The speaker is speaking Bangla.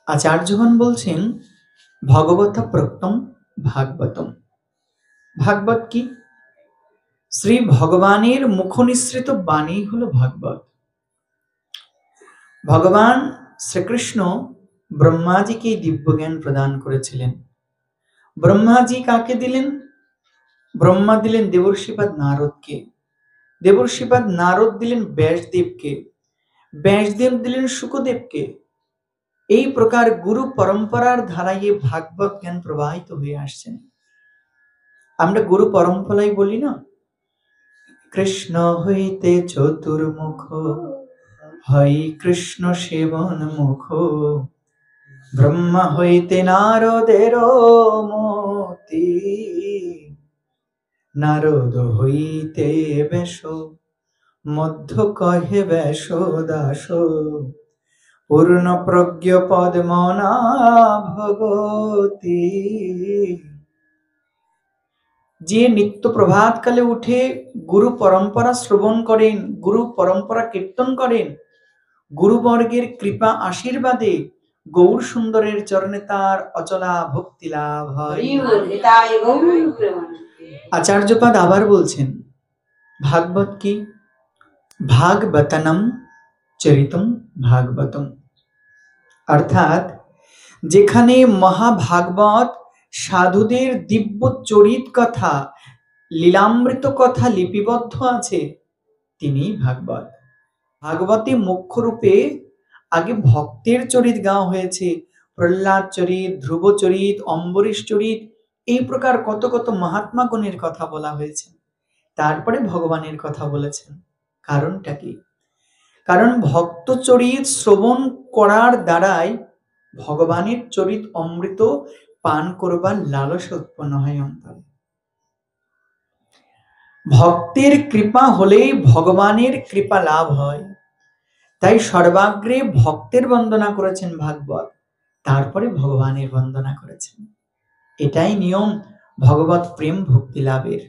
আচার্যগণ বলছেন ভগবত প্রক্তম ভাগবতম। ভাগবত কি? শ্রী ভগবানের মুখনিসৃত বাণী হলো ভাগবত। ভগবান শ্রীকৃষ্ণ ব্রহ্মাজিকে দিব্যজ্ঞান প্রদান করেছিলেন। ব্রহ্মাজি কাকে দিলেন? ব্রহ্মা দিলেন দেবর্ষিপাদ নারদকে, দেবর্ষিপাদ নারদ দিলেন ব্যাসদেবকে, ব্যাসদেব দিলেন শুকদেবকে। এই প্রকার গুরু পরম্পরার ধারায় ভাগবত জ্ঞান প্রবাহিত হয়ে আসছেন। আমরা গুরু পরম্পরায় বলি না, কৃষ্ণ হইতে চতুর্মুখ, হয় কৃষ্ণ সেবন মুখ, ব্রহ্মা হইতে নারদের মতি, নারদ হইতে বেশ, মধ্য কহে বেশ দাস, পূর্ণ প্রজ্ঞ পদ্মনা ভগতি। যে নিত্য প্রভাতকালে উঠে গুরু পরম্পরা শ্রবণ করেন, গুরু পরম্পরা কীর্তন করেন, গুরুবর্গের কৃপা আশীর্বাদে গৌর সুন্দরের চরণে তার অচলা ভক্তি লাভ হয়। আচার্যপাদ আবার বলছেন ভাগবত কি? ভাগবতনম চরিতম ভাগবতম। অর্থাৎ যেখানে মহাভাগবত সাধুদের দিব্য চরিত কথা, লীলামৃত কথা লিপিবদ্ধ আছে, তিনি ভাগবত। ভাগবতে মুখ্য রূপে আগে ভক্তের চরিত গাওয়া হয়েছে, প্রহ্লাদ চরিত, ধ্রুব চরিত, অম্বরীশ চরিত, এই প্রকার কত কত মহাত্মা গণের কথা বলা হয়েছে। তারপরে ভগবানের কথা বলেছেন। কারণটা কি? কারণ ভক্ত চরিত শ্রবণ করার দ্বারাই ভগবানের চরিত অমৃত পান করবার লালসা উৎপন্ন হয় অন্তরে। ভক্তের কৃপা হলেই ভগবানের কৃপা লাভ হয়। তাই সর্বাগ্রে ভক্তের বন্দনা করেছেন ভাগবত, তারপরে ভগবানের বন্দনা করেছেন। এটাই নিয়ম ভগবত প্রেম ভক্তি লাভের।